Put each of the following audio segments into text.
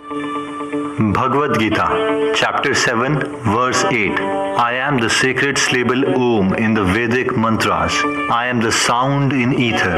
Bhagavad Gita, Chapter 7, Verse 8. I am the sacred syllable Om in the Vedic mantras. I am the sound in ether.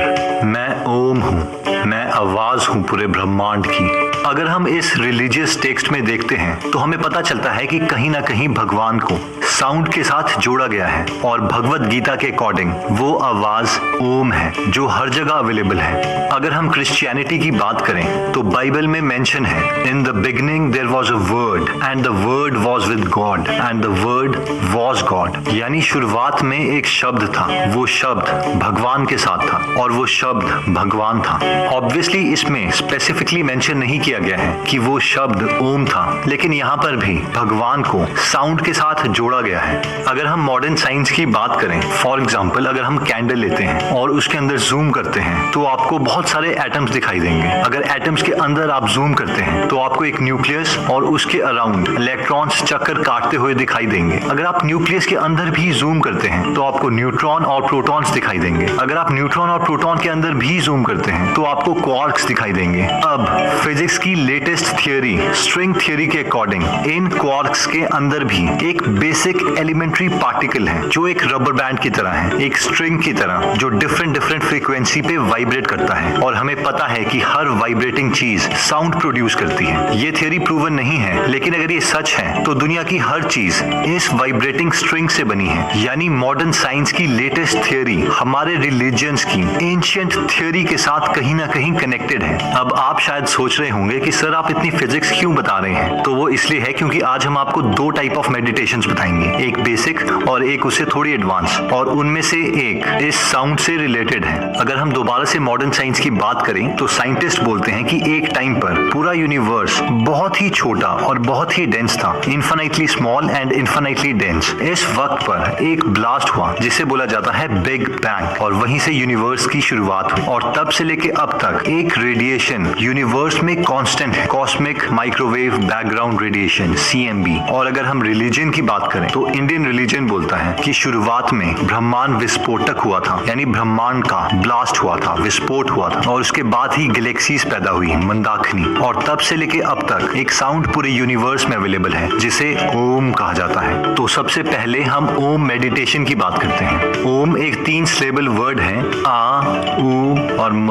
मैं ओम हूँ, मैं आवाज हूँ पूरे ब्रह्मांड की। अगर हम इस रिलीजियस टेक्स्ट में देखते हैं तो हमें पता चलता है कि कहीं ना कहीं भगवान को साउंड के साथ जोड़ा गया है और भगवत गीता के अकॉर्डिंग वो आवाज ओम है जो हर जगह अवेलेबल है। अगर हम क्रिश्चियनिटी की बात करें तो बाइबल में मेंशन है, in the beginning there was a word and the word was with God and the word was God. यानी शुरुआत में एक शब्द था, वो शब्द भगवान के साथ था और वो शब्द भगवान था। ऑब्वियसली इसमें स्पेसिफिकली मेंशन नहीं किया गया है कि वो शब्द ओम था, लेकिन यहाँ पर भी भगवान को साउंड के साथ जोड़ा गया है। अगर हम मॉडर्न साइंस की बात करें, फॉर एग्जांपल अगर हम कैंडल लेते हैं और उसके अंदर जूम करते हैं तो आपको बहुत सारे एटम्स दिखाई देंगे। अगर एटम्स के अंदर आप जूम करते हैं तो आपको एक न्यूक्लियस और उसके अराउंड इलेक्ट्रॉन्स चक्कर काटते हुए दिखाई देंगे। अगर आप न्यूक्लियस के अंदर भी जूम करते हैं तो आपको न्यूट्रॉन और प्रोटॉन्स दिखाई देंगे। अगर आप न्यूट्रॉन और प्रोटॉन के अंदर भी जूम करते हैं तो आपको क्वार्क्स दिखाई देंगे। अब फिजिक्स की लेटेस्ट थियोरी, स्ट्रिंग थियोरी के अकॉर्डिंग इन क्वार्क्स के अंदर भी एक बेसिक एलिमेंट्री पार्टिकल है जो एक रबर बैंड की तरह है, एक स्ट्रिंग की तरह जो डिफरेंट फ्रीक्वेंसी पे वाइब्रेट करता है और हमें पता है कि हर वाइब्रेटिंग चीज साउंड प्रोड्यूस करती है। ये थियोरी प्रूवन नहीं है, लेकिन अगर ये सच है तो दुनिया की हर चीज इस वाइब्रेटिंग स्ट्रिंग से बनी है। यानी मॉडर्न साइंस की लेटेस्ट थियोरी हमारे रिलीजियंस की एंशिएंट थियोरी के साथ कहीं ना कहीं कनेक्टेड है। अब आप शायद सोच रहे होंगे कि सर आप इतनी फिजिक्स क्यों बता रहे हैं, तो वो इसलिए है क्योंकि आज हम आपको दो टाइप ऑफ मेडिटेशंस बताएंगे, एक बेसिक और एक उससे थोड़ी एडवांस, और उनमें से एक इस साउंड से रिलेटेड है। अगर हम दोबारा से मॉडर्न साइंस की बात करें तो साइंटिस्ट बोलते हैं कि एक टाइम पर पूरा यूनिवर्स बहुत ही छोटा और बहुत ही डेंस था, infinitely small and infinitely dense. इस वक्त पर एक ब्लास्ट हुआ जिसे बोला जाता है बिग बैंग, और वहीं से यूनिवर्स की शुरुआत हुई और तब से लेके अब तक एक रेडिएशन यूनिवर्स में कांस्टेंट है, cosmic microwave background radiation, CMB। और अगर हम रिलीजन की बात करें तो इंडियन रिलीजन बोलता है कि शुरुआत में ब्रह्मांड विस्फोटक हुआ था, यानी ब्रह्मांड का ब्लास्ट हुआ था, विस्फोट हुआ था, और उसके बाद ही गैलेक्सीज पैदा हुई, मंदाकिनी, और तब से लेके अब तक एक साउंड पूरे यूनिवर्स में अवेलेबल है जिसे ओम कहा जाता है। तो सबसे पहले हम ओम मेडिटेशन की बात करते हैं। ओम एक 3 सिलेबल वर्ड है, आ, उ और म।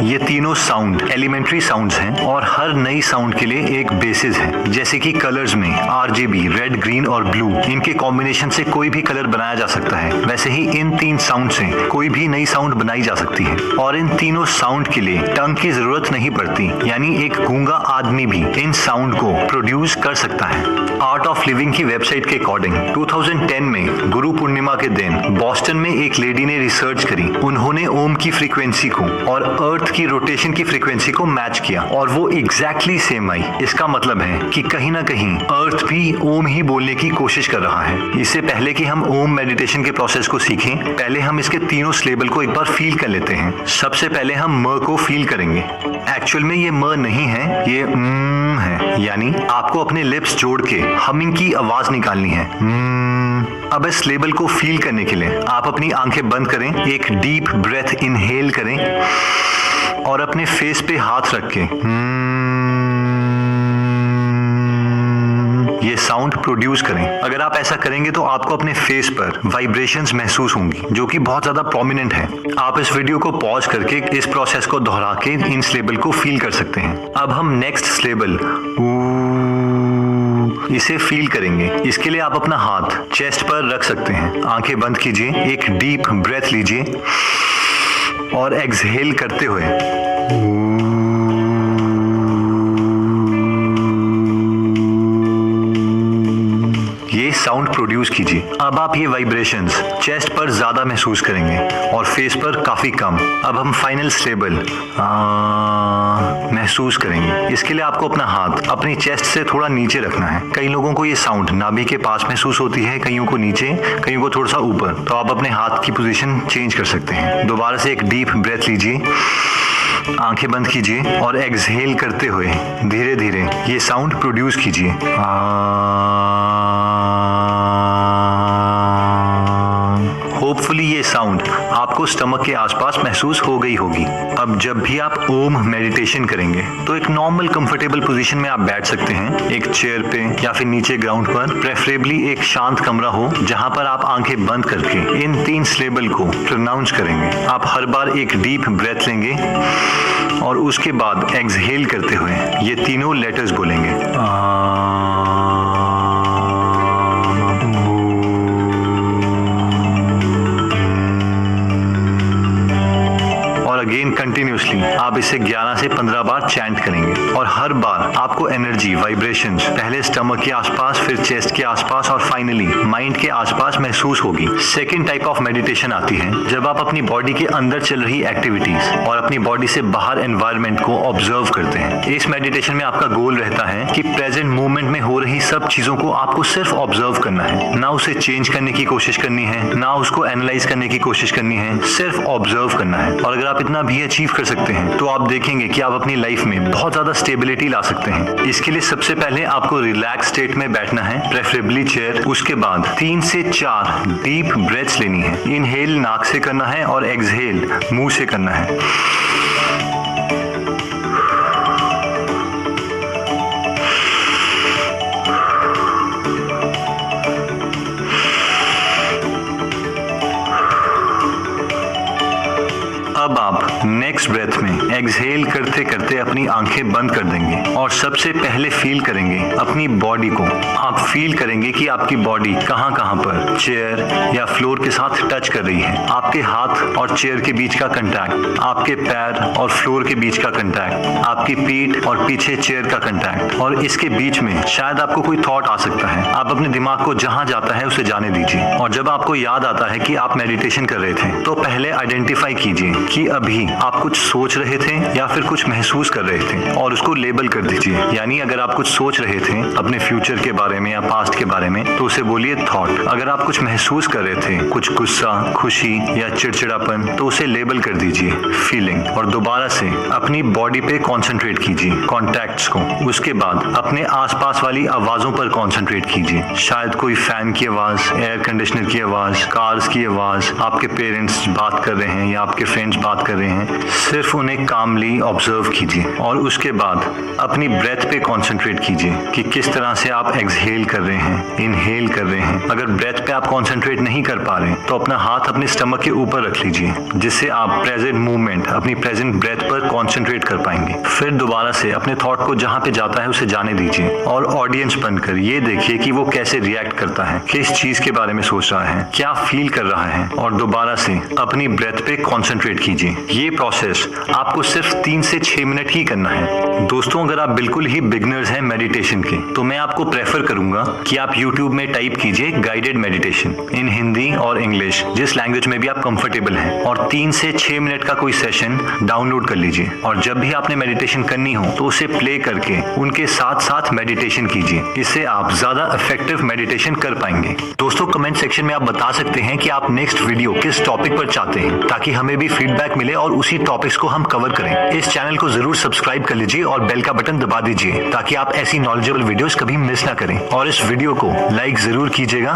ये तीनों साउंड एलिमेंट्री साउंड्स हैं और हर नई साउंड के लिए एक बेसिस है। जैसे कि कलर्स में RGB, रेड, ग्रीन और ब्लू, इनके कॉम्बिनेशन से कोई भी कलर बनाया जा सकता है, वैसे ही इन 3 साउंड से कोई भी नई साउंड बनाई जा सकती है। और इन तीनों साउंड के लिए टंग की जरूरत नहीं पड़ती, यानी एक गूंगा आदमी भी इन साउंड को प्रोड्यूस कर सकता है। आर्ट ऑफ लिविंग की वेबसाइट के अकॉर्डिंग 2010 में गुरु पूर्णिमा के दिन बॉस्टन में एक लेडी ने रिसर्च करी। उन्होंने ओम की फ्रीक्वेंसी को और अर्थ की रोटेशन की फ्रीक्वेंसी को मैच किया और वो एग्जैक्टली सेम आई। इसका मतलब है कि कहीं ना कहीं अर्थ भी ओम ही बोलने की कोशिश कर रहा है। इससे पहले कि हम ओम मेडिटेशन के प्रोसेस को सीखें, पहले हम इसके तीनों सिलेबल को एक बार फील कर लेते हैं। सबसे पहले हम म को फील करेंगे। एक्चुअल में ये म नहीं है, ये है, यानी आपको अपने लिप्स जोड़ के हमिंग की आवाज निकालनी है। अब इस लेबल को फील करने के लिए आप अपनी आंखें बंद करें, एक डीप ब्रेथ इनहेल करें और अपने फेस पे हाथ रख के ये साउंड प्रोड्यूस करें। अगर आप ऐसा करेंगे तो आपको अपने फेस पर वाइब्रेशंस महसूस होंगी जो कि बहुत ज्यादा प्रोमिनेंट है। आप इस वीडियो को पॉज करके इस प्रोसेस को दोहरा के इन स्लेबल को फील कर सकते हैं। अब हम नेक्स्ट स्लेबल इसे फील करेंगे। इसके लिए आप अपना हाथ चेस्ट पर रख सकते हैं, आंखें बंद कीजिए, एक डीप ब्रेथ लीजिए और एक्सहेल करते हुए ये साउंड प्रोड्यूस कीजिए। अब आप ये वाइब्रेशंस चेस्ट पर ज्यादा महसूस करेंगे और फेस पर काफी कम। अब हम फाइनल स्टेबल महसूस करेंगे। इसके लिए आपको अपना हाथ अपनी चेस्ट से थोड़ा नीचे रखना है। कई लोगों को ये साउंड नाभि के पास महसूस होती है, कईयों को नीचे, कईयों को थोड़ा सा ऊपर। तो आप अपने हाथ की पोजीशन चेंज कर सकते हैं। दोबारा से एक डीप ब्रेथ लीजिए, आंखें बंद कीजिए और एक्सहेल करते हुए धीरे धीरे ये साउंड प्रोड्यूस कीजिए। होपफुली ये साउंड आपको आपको स्टमक के आसपास महसूस हो गई होगी। अब जब भी आप ओम मेडिटेशन करेंगे तो एक नॉर्मल कंफर्टेबल पोजीशन में आप बैठ सकते हैं, एक चेयर पे या फिर नीचे ग्राउंड पर। प्रेफरेबली एक शांत कमरा हो जहां पर आप आंखें बंद करके इन 3 सिलेबल को प्रोनाउंस करेंगे। आप हर बार एक डीप ब्रेथ लेंगे और उसके बाद एक्सहेल करते हुए ये तीनों लेटर्स बोलेंगे। अगेन कंटिन्यूसली आप इसे 11 से 15 बार चैंट करेंगे और हर बार आपको एनर्जी, वाइब्रेशंस पहले स्टमक के आसपास, फिर चेस्ट के आसपास और फाइनली माइंड के आसपास महसूस होगी। सेकेंड टाइप ऑफ मेडिटेशन आती है जब आप अपनी बॉडी के अंदर चल रही एक्टिविटीज और अपनी बॉडी से बाहर एनवायरनमेंट को ऑब्जर्व करते हैं। इस मेडिटेशन में आपका गोल रहता है कि प्रेजेंट मूवमेंट में हो रही सब चीजों को आपको सिर्फ ऑब्जर्व करना है, ना उसे चेंज करने की कोशिश करनी है, ना उसको एनालाइज करने की कोशिश करनी है, सिर्फ ऑब्जर्व करना है। और अगर आप इतना भी अचीव कर सकते हैं तो आप देखेंगे कि आप अपनी लाइफ में बहुत ज्यादा स्टेबिलिटी ला सकते हैं। इसके लिए सबसे पहले आपको रिलैक्स स्टेट में बैठना है, प्रेफरेबली चेयर। उसके बाद 3 से 4 डीप ब्रेथ्स लेनी है। इनहेल नाक से करना है और एक्सहेल मुंह से करना है। अब आप नेक्स्ट ब्रेथ में एक्सहेल करते करते अपनी आंखें बंद कर देंगे और सबसे पहले फील करेंगे अपनी बॉडी को। आप फील करेंगे कि आपकी बॉडी कहां कहां पर चेयर या फ्लोर के साथ टच कर रही है। आपके हाथ और चेयर के बीच का कंटैक्ट, आपके पैर और फ्लोर के बीच का कंटैक्ट, आपकी पीठ और पीछे चेयर का कंटैक्ट। और इसके बीच में शायद आपको कोई थॉट आ सकता है। आप अपने दिमाग को जहां जाता है उसे जाने दीजिए और जब आपको याद आता है कि आप मेडिटेशन कर रहे थे तो पहले आइडेंटिफाई कीजिए कि अभी आप कुछ सोच रहे थे या फिर कुछ महसूस कर रहे थे और उसको लेबल कर दीजिए। यानी अगर आप कुछ सोच रहे थे अपने फ्यूचर के बारे में या पास्ट के बारे में तो उसे बोलिए थॉट। अगर आप कुछ महसूस कर रहे थे, कुछ गुस्सा, खुशी या चिड़चिड़ापन, तो उसे लेबल कर दीजिए फीलिंग। और दोबारा से अपनी बॉडी पे कॉन्सेंट्रेट कीजिए, कॉन्टैक्ट्स को। उसके बाद अपने आसपास वाली आवाजों पर कॉन्सेंट्रेट कीजिए। शायद कोई फैन की आवाज, एयर कंडीशनर की आवाज, कार्स की आवाज, आपके पेरेंट्स बात कर रहे हैं या आपके फ्रेंड्स बात कर रहे हैं। सिर्फ उन्हें कामली ऑब्जर्व कीजिए और उसके बाद अपनी ब्रेथ पे कंसंट्रेट कीजिए कि किस तरह से आप एक्सहेल कर रहे हैं, इनहेल कर रहे हैं। अगर ब्रेथ पे आप कंसंट्रेट नहीं कर पा रहे तो अपना हाथ अपने स्टमक के ऊपर रख लीजिए, जिससे आप प्रेजेंट मूवमेंट, अपनी प्रेजेंट ब्रेथ पर कंसंट्रेट कर पाएंगे। फिर दोबारा से अपने थॉट को जहां पे जाता है उसे जाने दीजिए और ऑडियंस बनकर ये देखिए कि वो कैसे रिएक्ट करता है, किस चीज के बारे में सोच रहा है, क्या फील कर रहा है। और दोबारा से अपनी ब्रेथ पे कंसंट्रेट कीजिए। ये प्रोसेस आपको सिर्फ 3 से 6 मिनट ही करना है। दोस्तों, अगर आप बिल्कुल ही बिगनर्स हैं मेडिटेशन के तो मैं आपको प्रेफर करूंगा कि आप YouTube में टाइप कीजिए गाइडेड मेडिटेशन इन हिंदी और इंग्लिश, जिस लैंग्वेज में भी आप कंफर्टेबल हैं, और 3 से 6 मिनट का कोई सेशन डाउनलोड कर लीजिए। और जब भी आपने मेडिटेशन करनी हो तो उसे प्ले करके उनके साथ साथ मेडिटेशन कीजिए। इससे आप ज्यादा इफेक्टिव मेडिटेशन कर पाएंगे। दोस्तों, कमेंट सेक्शन में आप बता सकते हैं कि आप नेक्स्ट वीडियो किस टॉपिक पर चाहते हैं, ताकि हमें भी फीडबैक मिले और उसी टॉपिक्स को हम कवर करें। इस चैनल को जरूर सब्सक्राइब कर लीजिए और बेल का बटन दबा दीजिए ताकि आप ऐसी नॉलेजेबल वीडियोस कभी मिस ना करें। और इस वीडियो को लाइक जरूर कीजिएगा।